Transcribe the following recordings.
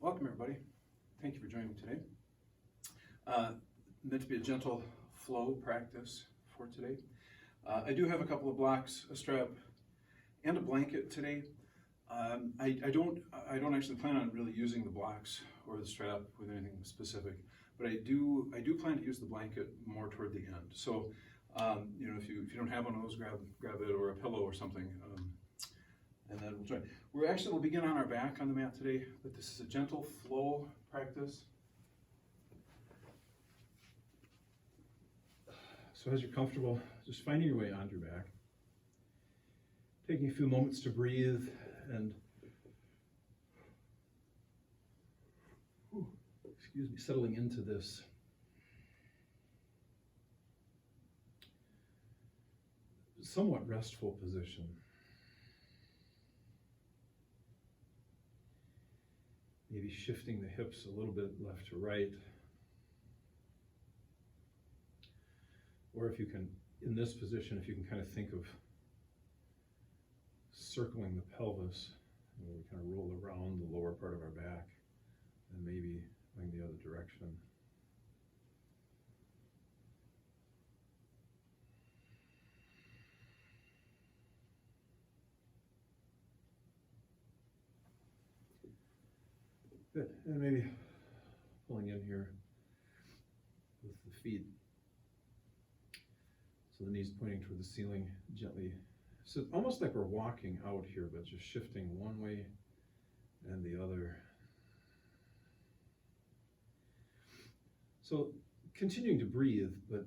Welcome everybody. Thank you for joining today. Meant to be a gentle flow practice for today. I do have a couple of blocks, a strap, and a blanket today. I don't actually plan on really using the blocks or the strap with anything specific, but I do plan to use the blanket more toward the end. So if you don't have one of those, grab it or a pillow or something. And then we'll try. We'll begin on our back on the mat today, but this is a gentle flow practice. So as you're comfortable, just finding your way onto your back. Taking a few moments to breathe and settling into this somewhat restful position. Maybe shifting the hips a little bit left to right. Or if you can, in this position, if you can kind of think of circling the pelvis, and we kind of roll around the lower part of our back, and maybe going the other direction. Good, and maybe pulling in here with the feet. So the knees pointing toward the ceiling gently. So almost like we're walking out here, but just shifting one way and the other. So continuing to breathe, but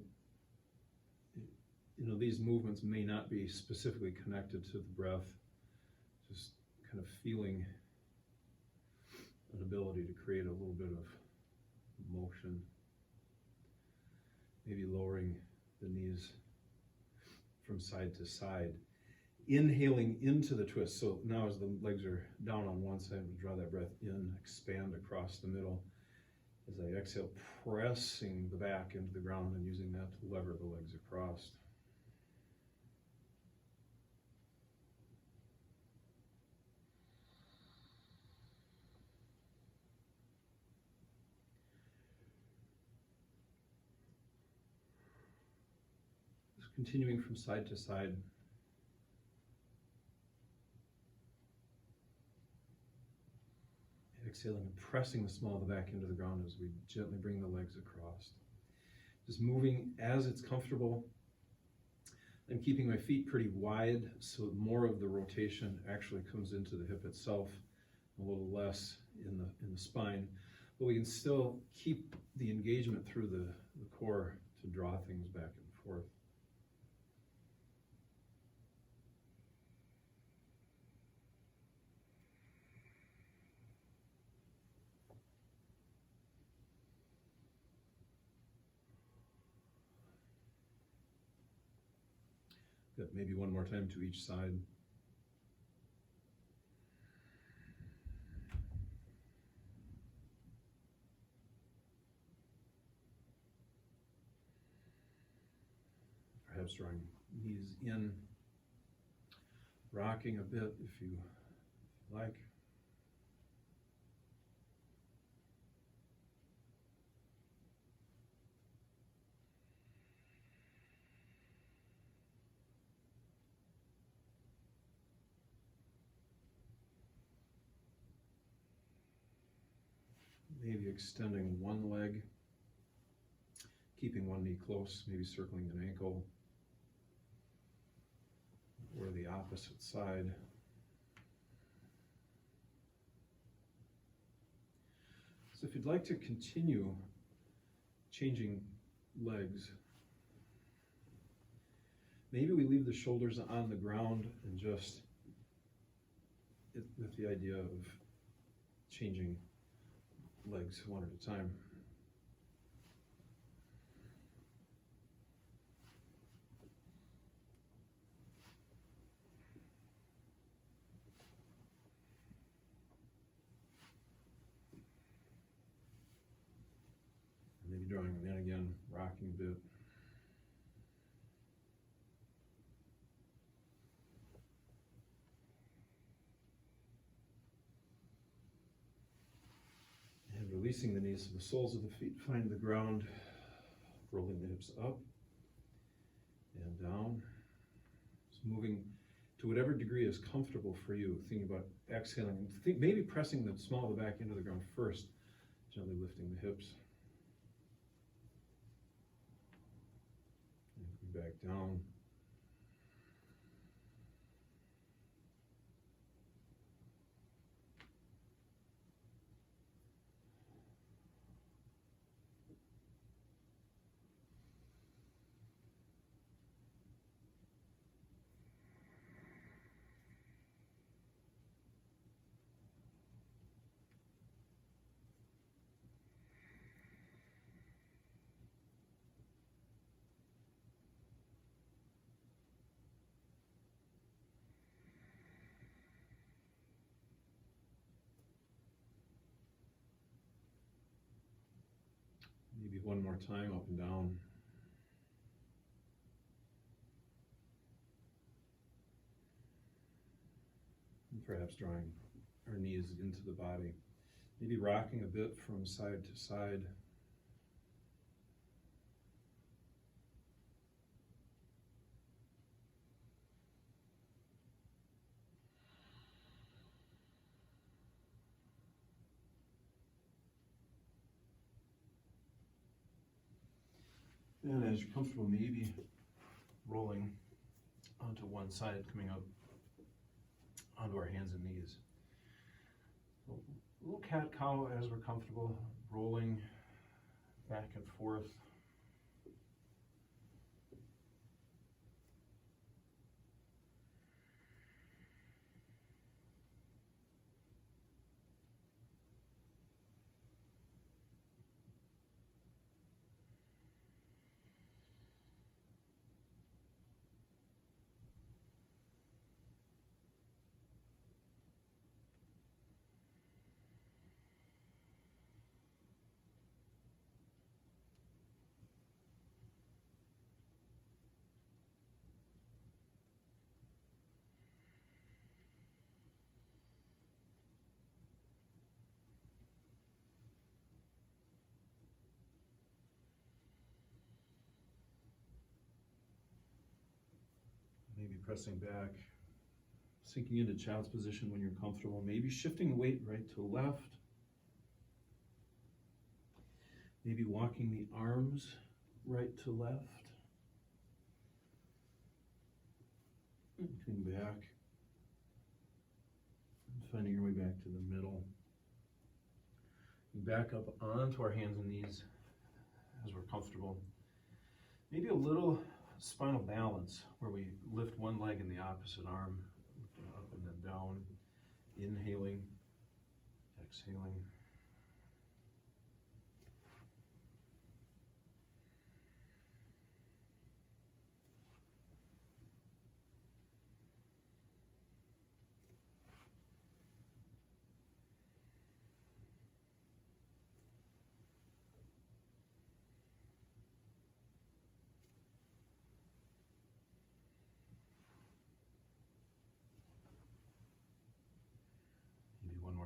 these movements may not be specifically connected to the breath. Just kind of feeling an ability to create a little bit of motion. Maybe lowering the knees from side to side. Inhaling into the twist. So now as the legs are down on one side, we draw that breath in, expand across the middle. As I exhale, pressing the back into the ground and using that to lever the legs across. Continuing from side to side. Exhaling and pressing the small of the back into the ground as we gently bring the legs across. Just moving as it's comfortable. I'm keeping my feet pretty wide so more of the rotation actually comes into the hip itself, a little less in the spine. But we can still keep the engagement through the core to draw things back and forth. Good. Maybe one more time to each side. Perhaps drawing knees in, rocking a bit if you like. Maybe extending one leg, keeping one knee close, maybe circling an ankle, or the opposite side. So if you'd like to continue changing legs, maybe we leave the shoulders on the ground and just with the idea of changing legs one at a time. Maybe drawing them in again, rocking a bit. releasing the knees so the soles of the feet find the ground, rolling the hips up and down. Just moving to whatever degree is comfortable for you. Thinking about exhaling, maybe pressing the small of the back into the ground first, gently lifting the hips. And back down. Maybe one more time, up and down. And perhaps drawing our knees into the body. Maybe rocking a bit from side to side. And as you're comfortable, maybe rolling onto one side, coming up onto our hands and knees. A little cat-cow as we're comfortable, rolling back and forth. Maybe pressing back, sinking into child's position when you're comfortable, maybe shifting the weight right to left, maybe walking the arms right to left, coming back, and finding your way back to the middle. Back up onto our hands and knees as we're comfortable. Maybe a little spinal balance where we lift one leg in the opposite arm, lifting up and then down, inhaling, exhaling.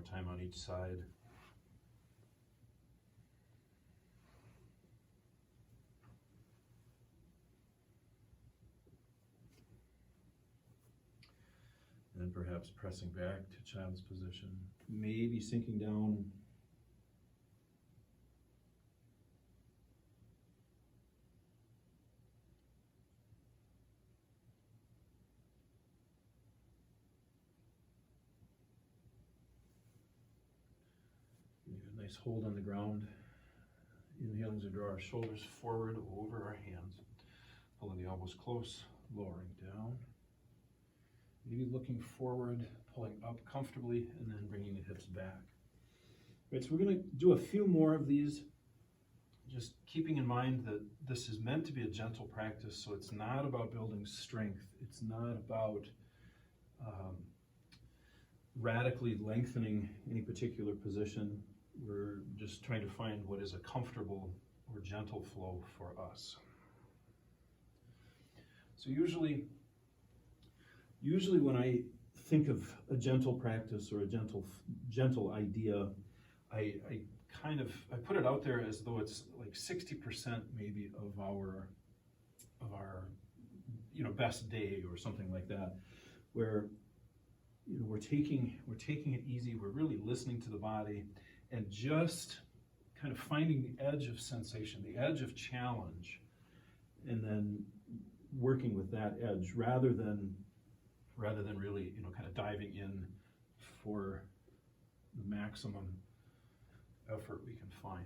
Time on each side. And then perhaps pressing back to child's position, maybe sinking down. Nice hold on the ground. Inhaling to draw our shoulders forward over our hands. Pulling the elbows close, lowering down. Maybe looking forward, pulling up comfortably, and then bringing the hips back. Right, so we're going to do a few more of these, just keeping in mind that this is meant to be a gentle practice, so it's not about building strength. It's not about radically lengthening any particular position. We're just trying to find what is a comfortable or gentle flow for us. So usually when I think of a gentle practice or a gentle idea, I I put it out there as though it's like 60% maybe of our best day or something like that, where we're taking it easy, we're really listening to the body and just kind of finding the edge of sensation, the edge of challenge, and then working with that edge rather than really kind of diving in for the maximum effort we can find.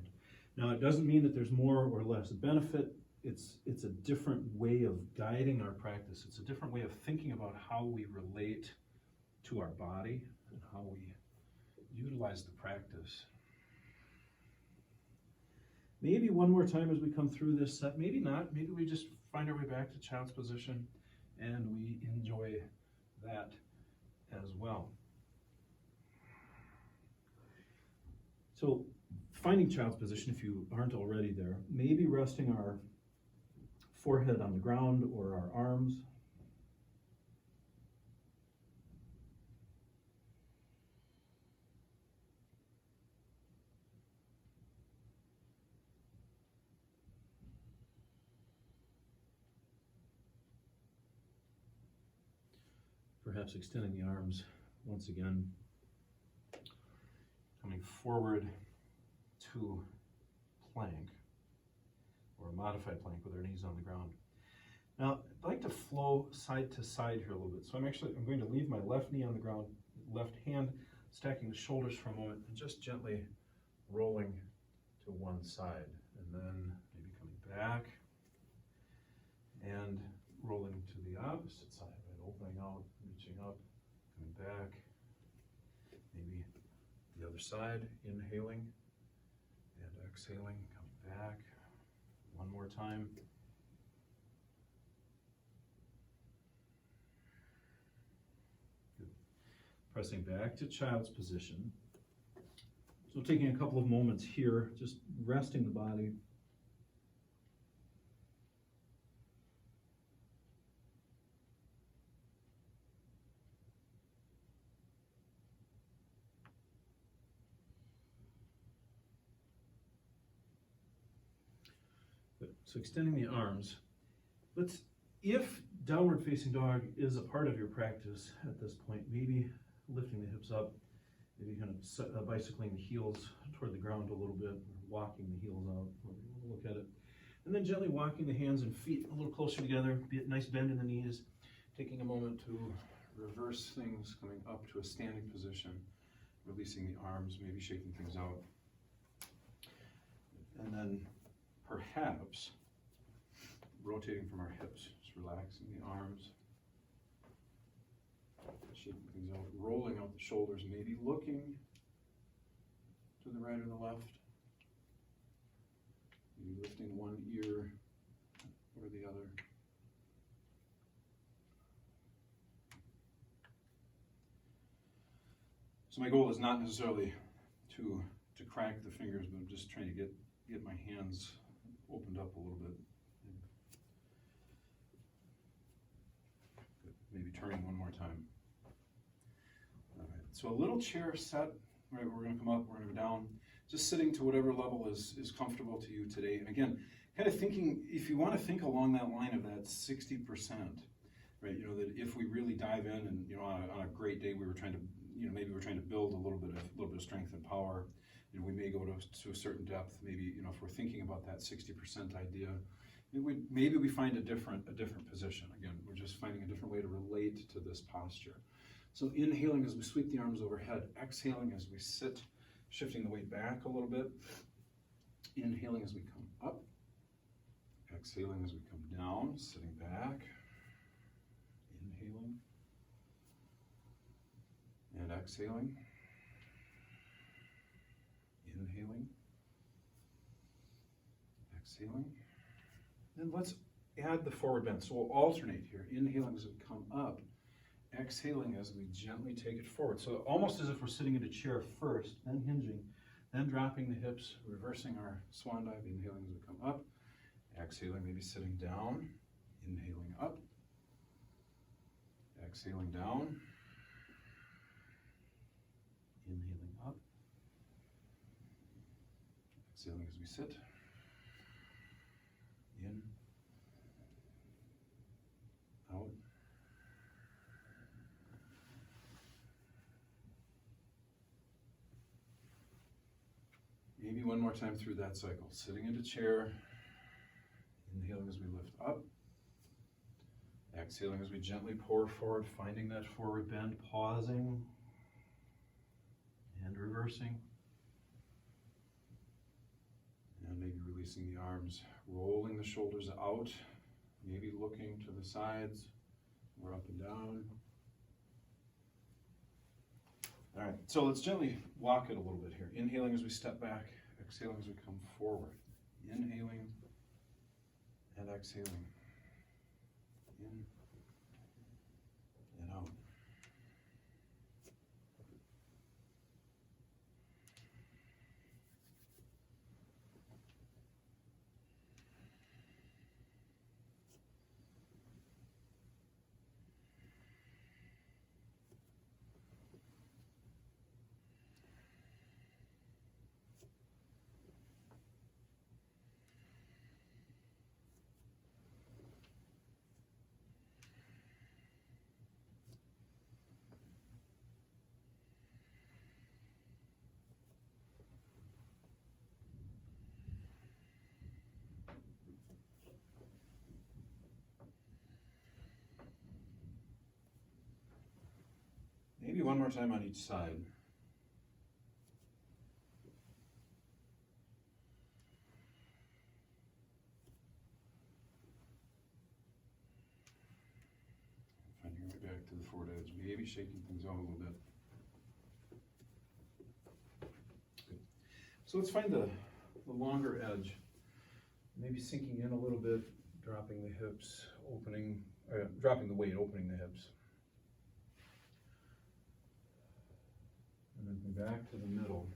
Now, it doesn't mean that there's more or less benefit. It's a different way of guiding our practice. It's a different way of thinking about how we relate to our body and how we utilize the practice. Maybe one more time as we come through this set, maybe not. Maybe we just find our way back to child's position and we enjoy that as well. So finding child's position, if you aren't already there, maybe resting our forehead on the ground or our arms. Perhaps extending the arms once again, coming forward to plank, or a modified plank with our knees on the ground. Now, I'd like to flow side to side here a little bit. So I'm going to leave my left knee on the ground, left hand stacking the shoulders for a moment, and just gently rolling to one side, and then maybe coming back and rolling to the opposite side, right? Opening out, reaching up, coming back, maybe the other side, inhaling and exhaling, coming back. One more time. Good. Pressing back to child's position. So taking a couple of moments here, just resting the body. So extending the arms. If downward facing dog is a part of your practice at this point, maybe lifting the hips up, maybe kind of bicycling the heels toward the ground a little bit, or walking the heels out, however you want to look at it. And then gently walking the hands and feet a little closer together, be a nice bend in the knees, taking a moment to reverse things, coming up to a standing position, releasing the arms, maybe shaking things out. And then perhaps rotating from our hips, just relaxing the arms, shaking things out, rolling out the shoulders, maybe looking to the right or the left, maybe lifting one ear or the other. So my goal is not necessarily to crack the fingers, but I'm just trying to get my hands opened up a little bit. Good. Maybe turning one more time. All right. So a little chair set, right? We're going to come up, we're going to go down. Just sitting to whatever level is comfortable to you today. And again, kind of thinking, if you want to think along that line of that 60%, right? That if we really dive in and, on a great day, we were trying to, maybe we're trying to build a little bit of strength and power. We may go to a certain depth. Maybe if we're thinking about that 60% idea, maybe we find a different position. Again, we're just finding a different way to relate to this posture. So inhaling as we sweep the arms overhead, exhaling as we sit, shifting the weight back a little bit. Inhaling as we come up, exhaling as we come down, sitting back, inhaling and exhaling. Inhaling, exhaling. Then let's add the forward bend. So we'll alternate here. Inhaling as we come up, exhaling as we gently take it forward. So almost as if we're sitting in a chair first, then hinging, then dropping the hips, reversing our swan dive, inhaling as we come up, exhaling, maybe sitting down, inhaling up, exhaling down, inhaling up, Exhaling as we sit. In. Out. Maybe one more time through that cycle. Sitting into chair. Inhaling as we lift up. Exhaling as we gently pour forward, finding that forward bend, pausing and reversing. And maybe releasing the arms, rolling the shoulders out, maybe looking to the sides or up and down. All right, so let's gently walk it a little bit here. Inhaling as we step back, exhaling as we come forward. Inhaling and exhaling. In and out. Maybe one more time on each side. Find your way back to the forward edge, maybe shaking things out a little bit. Good. So let's find the longer edge. Maybe sinking in a little bit, dropping the hips, dropping the weight, opening the hips. And then come back to the middle.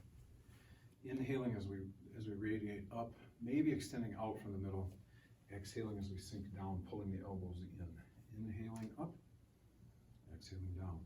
Inhaling as we radiate up, maybe extending out from the middle. Exhaling as we sink down, pulling the elbows in. Inhaling up, exhaling down.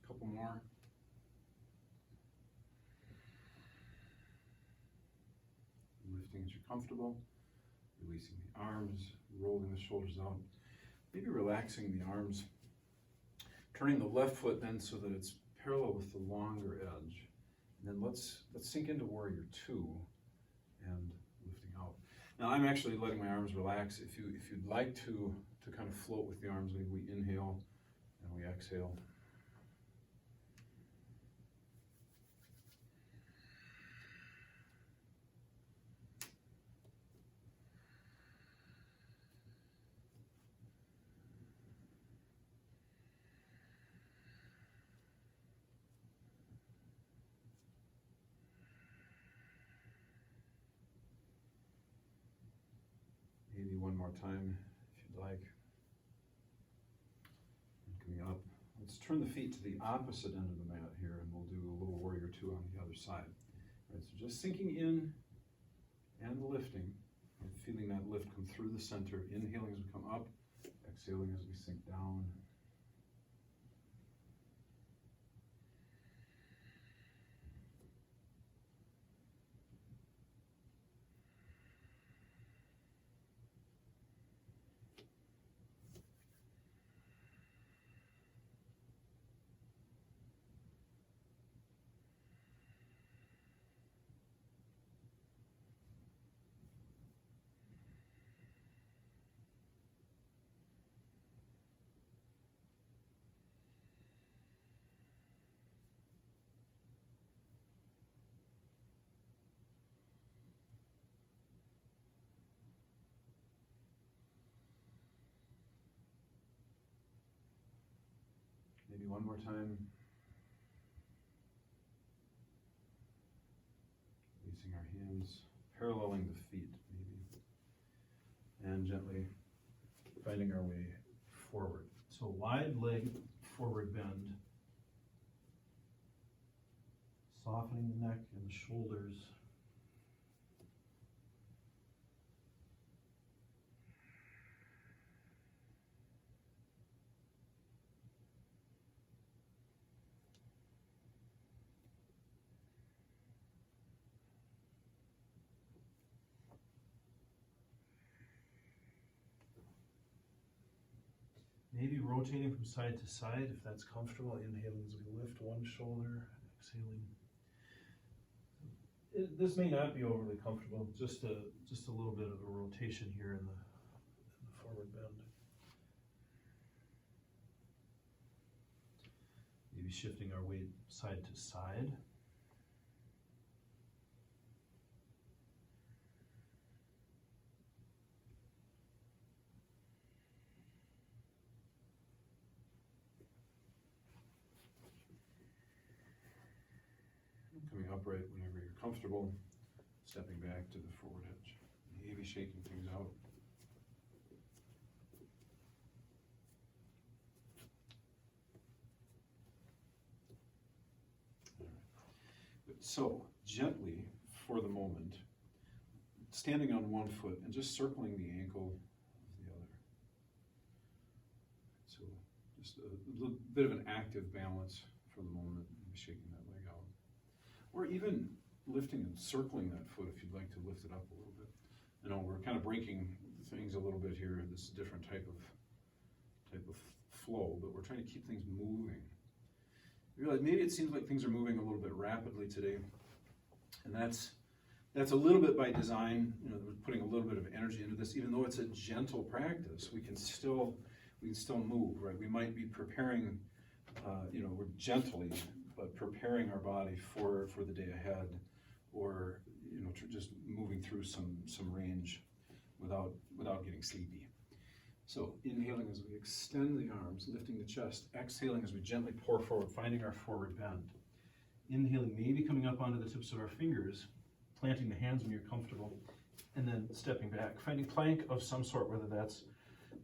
Couple more. Lifting as you're comfortable, releasing the arms, rolling the shoulders out, maybe relaxing the arms, turning the left foot then so that it's parallel with the longer edge. And then let's sink into warrior two and lifting out. Now I'm actually letting my arms relax. If you'd like to kind of float with the arms, maybe we inhale and we exhale. Maybe one more time, if you'd like. And coming up, let's turn the feet to the opposite end of the mat here, and we'll do a little warrior two on the other side. All right, so just sinking in and lifting, and feeling that lift come through the center. Inhaling as we come up, exhaling as we sink down. one more time. Releasing our hands, paralleling the feet maybe, and gently finding our way forward. So wide leg forward bend, softening the neck and the shoulders. Maybe rotating from side to side if that's comfortable. Inhaling as we lift one shoulder, exhaling. This may not be overly comfortable, just a little bit of a rotation here in the forward bend. Maybe shifting our weight side to side. Coming upright whenever you're comfortable, stepping back to the forward edge, maybe shaking things out. Good. So, gently, for the moment, standing on one foot and just circling the ankle of the other. So, just a little bit of an active balance for the moment, maybe shaking that leg out. Or even lifting and circling that foot if you'd like to lift it up a little bit. I know we're kind of breaking things a little bit here, this is a different type of flow, but we're trying to keep things moving. You realize maybe it seems like things are moving a little bit rapidly today, and that's a little bit by design. You know, we're putting a little bit of energy into this, even though it's a gentle practice. We can still move, right? We might be preparing, we're gently, but preparing our body for the day ahead, or just moving through some range without getting sleepy. So inhaling as we extend the arms, lifting the chest. Exhaling as we gently pour forward, finding our forward bend. Inhaling, maybe coming up onto the tips of our fingers, planting the hands when you're comfortable, and then stepping back, finding plank of some sort, whether that's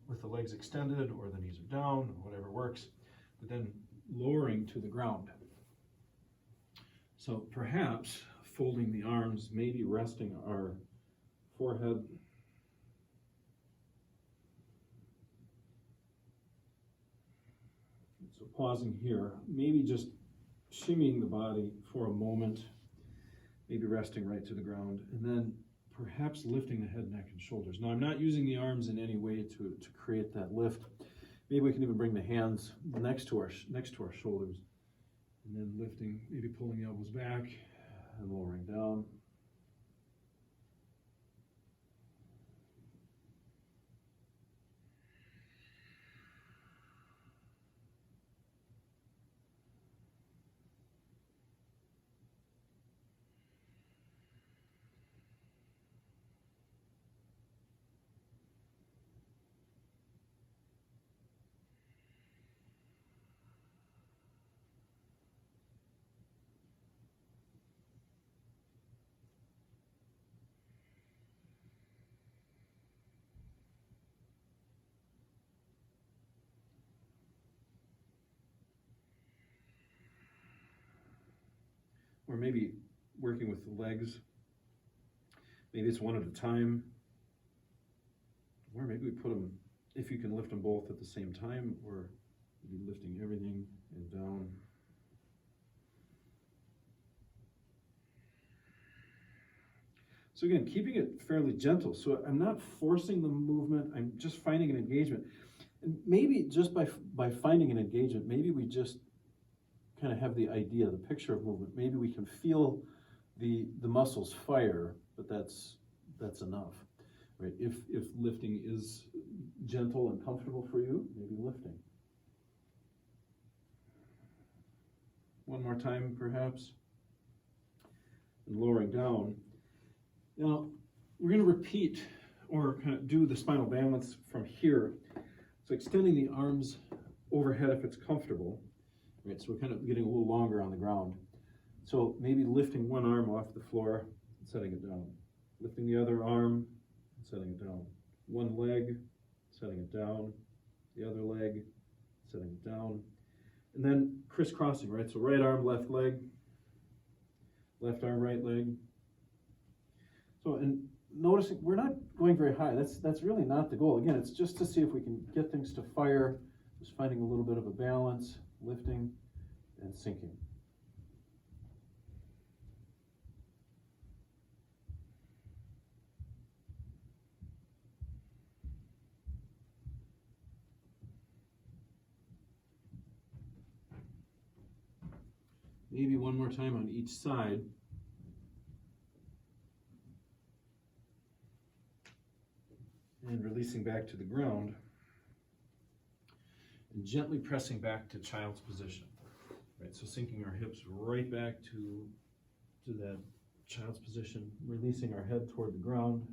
with the legs extended or the knees are down, or whatever works, but then lowering to the ground. So perhaps folding the arms, maybe resting our forehead. So pausing here, maybe just shimmying the body for a moment, maybe resting right to the ground, and then perhaps lifting the head, neck, and shoulders. Now I'm not using the arms in any way to create that lift. Maybe we can even bring the hands next to our shoulders. And then lifting, maybe pulling the elbows back and lowering down. Or maybe working with the legs. Maybe it's one at a time. Or maybe we put them, if you can lift them both at the same time, or maybe lifting everything and down. So again, keeping it fairly gentle. So I'm not forcing the movement, I'm just finding an engagement. And maybe just by finding an engagement, maybe we just kind of have the idea, the picture of movement. Maybe we can feel the muscles fire, but that's enough, right? If lifting is gentle and comfortable for you, maybe lifting. One more time, perhaps, and lowering down. Now, we're going to repeat or kind of do the spinal balance from here. So extending the arms overhead if it's comfortable. right? So we're kind of getting a little longer on the ground. So maybe lifting one arm off the floor and setting it down. Lifting the other arm and setting it down. One leg, setting it down. The other leg, setting it down. And then crisscrossing, right? So right arm, left leg. Left arm, right leg. So, and noticing we're not going very high. That's really not the goal. Again, it's just to see if we can get things to fire, just finding a little bit of a balance, lifting and sinking. Maybe one more time on each side. And releasing back to the ground. And gently pressing back to child's position. Right, so sinking our hips right back to that child's position, releasing our head toward the ground.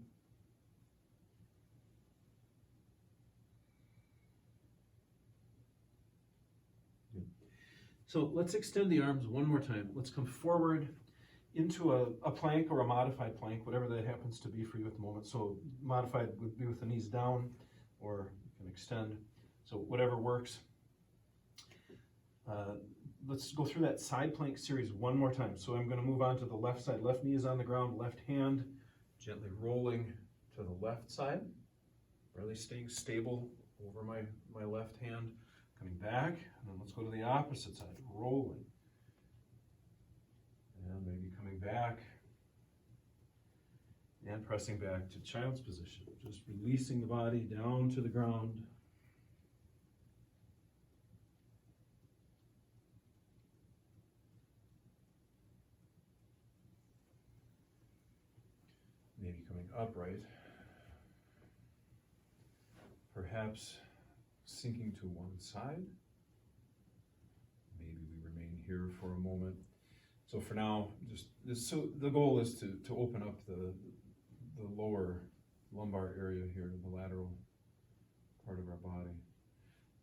Good. So let's extend the arms one more time. Let's come forward into a plank or a modified plank, whatever that happens to be for you at the moment. So modified would be with the knees down, or you can extend. So whatever works. Let's go through that side plank series one more time. So I'm going to move on to the left side. Left knee is on the ground, left hand gently rolling to the left side, really staying stable over my left hand. Coming back, and then let's go to the opposite side, rolling. And maybe coming back and pressing back to child's position. Just releasing the body down to the ground. Maybe coming upright. Perhaps sinking to one side. Maybe we remain here for a moment. So for now, so the goal is to open up the lower lumbar area here, the lateral part of our body.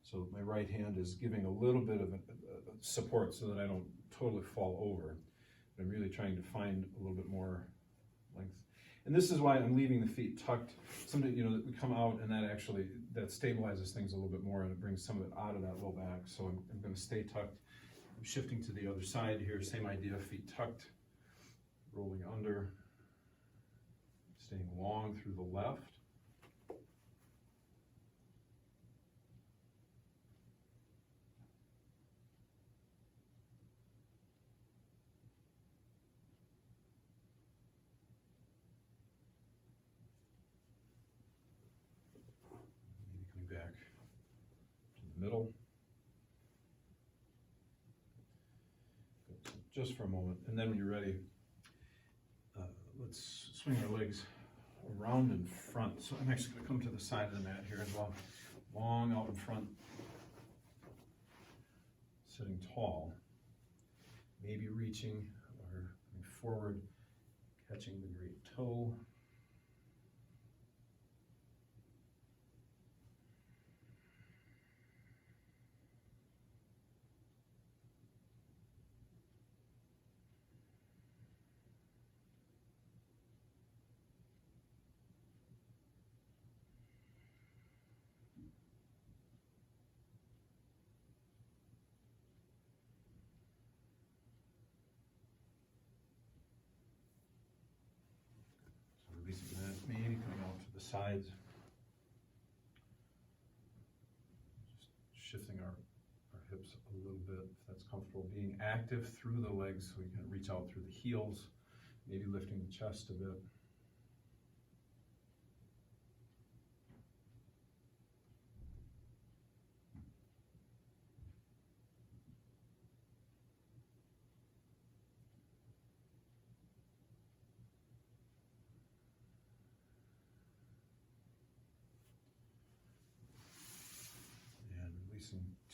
So my right hand is giving a little bit of a support so that I don't totally fall over. But I'm really trying to find a little bit more length. And this is why I'm leaving the feet tucked. Sometimes, that we come out and that stabilizes things a little bit more and it brings some of it out of that low back. So I'm going to stay tucked. I'm shifting to the other side here, same idea, feet tucked, rolling under, staying long through the left. Maybe coming back to the middle. Just for a moment, and then when you're ready, let's swing our legs around in front. So I'm actually going to come to the side of the mat here as well, long out in front, sitting tall, maybe reaching or coming forward, catching the great toe. Releasing that, maybe coming out to the sides. Just shifting our hips a little bit, if that's comfortable. Being active through the legs so we can reach out through the heels. Maybe lifting the chest a bit.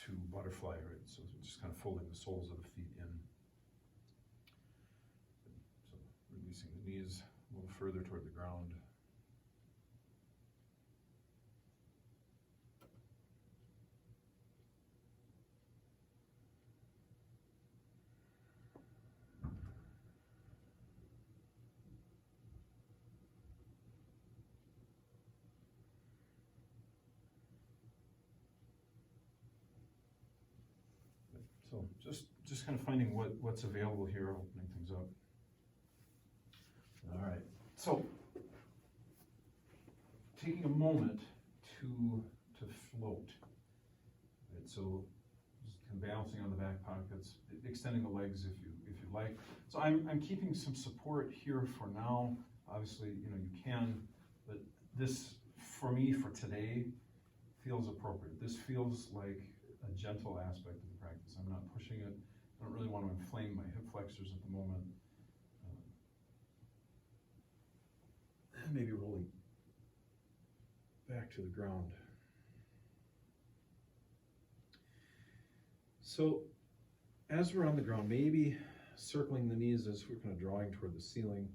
To butterfly, right? So just kind of folding the soles of the feet in. So releasing the knees a little further toward the ground. So just kind of finding what's available here, opening things up. All right, so taking a moment to float. Right, so just kind of balancing on the back pockets, extending the legs if you like. So I'm keeping some support here for now. Obviously, you can, but this for me for today feels appropriate. This feels like a gentle aspect of the practice. I'm not pushing it. I don't really want to inflame my hip flexors at the moment. And maybe rolling back to the ground. So as we're on the ground, maybe circling the knees as we're kind of drawing toward the ceiling,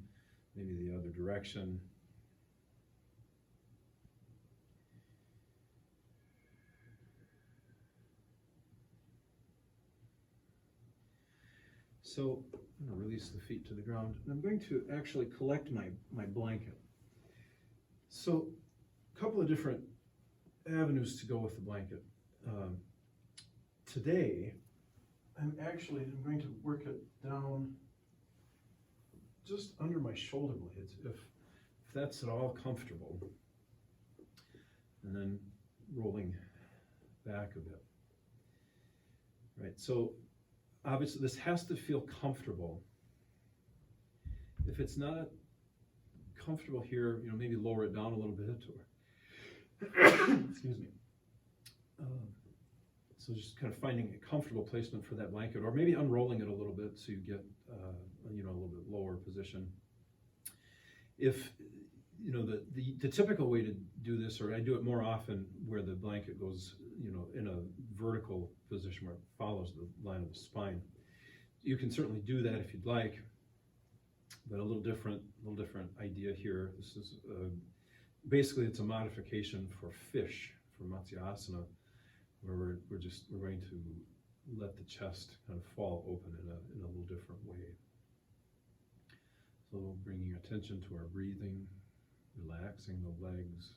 maybe the other direction. So I'm going to release the feet to the ground, and I'm going to actually collect my blanket. So a couple of different avenues to go with the blanket. Today, I'm going to work it down just under my shoulder blades, if that's at all comfortable, and then rolling back a bit. Right, so obviously this has to feel comfortable. If it's not comfortable here, maybe lower it down a little bit, or excuse me. So just kind of finding a comfortable placement for that blanket, or maybe unrolling it a little bit so you get a little bit lower position. If the typical way to do this, or I do it more often where the blanket goes in a vertical position where it follows the line of the spine. You can certainly do that if you'd like, but a little different idea here. This is basically it's a modification for fish, for Matsyasana, where we're going to let the chest kind of fall open in a little different way. So bringing attention to our breathing, relaxing the legs.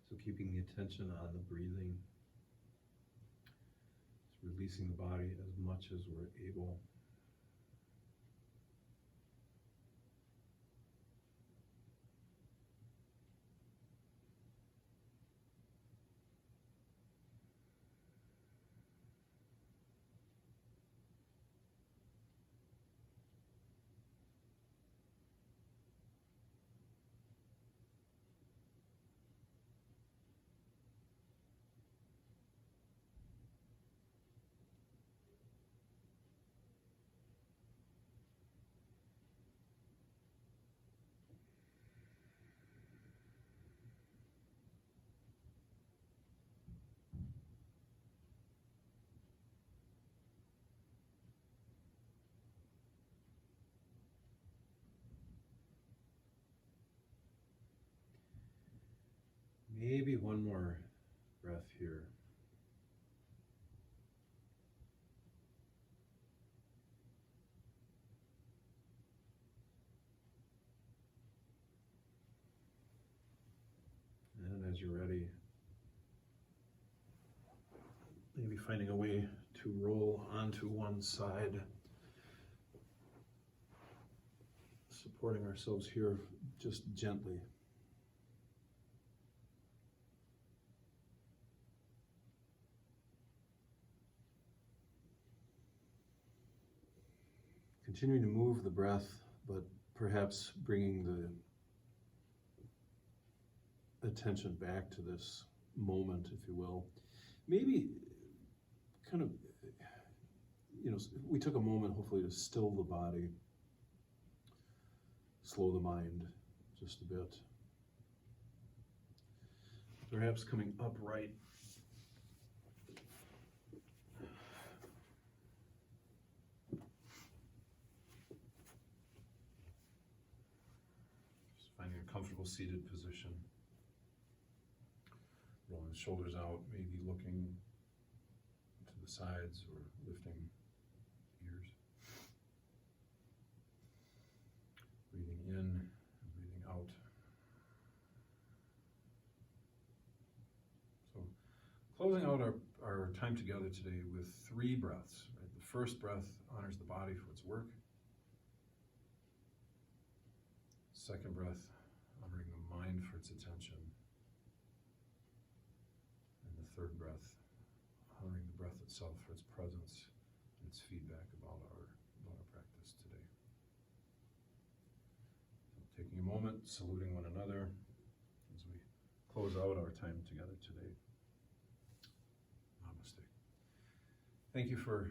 So keeping the attention on the breathing, just releasing the body as much as we're able. Maybe one more breath here. And as you're ready, maybe finding a way to roll onto one side, supporting ourselves here just gently. continuing to move the breath, but perhaps bringing the attention back to this moment, if you will. Maybe kind of, we took a moment hopefully to still the body, slow the mind just a bit. Perhaps coming upright. Just finding a comfortable seated position. Rolling the shoulders out, maybe looking to the sides or lifting ears. Breathing in and breathing out. So closing out our time together today with 3 breaths. Right? The first breath honors the body for its work. Second breath, honoring the mind for its attention. And the third breath, honoring the breath itself for its presence and its feedback about our practice today. So taking a moment, saluting one another as we close out our time together today. Namaste. Thank you for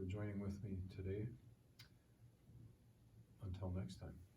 joining with me today. Until next time.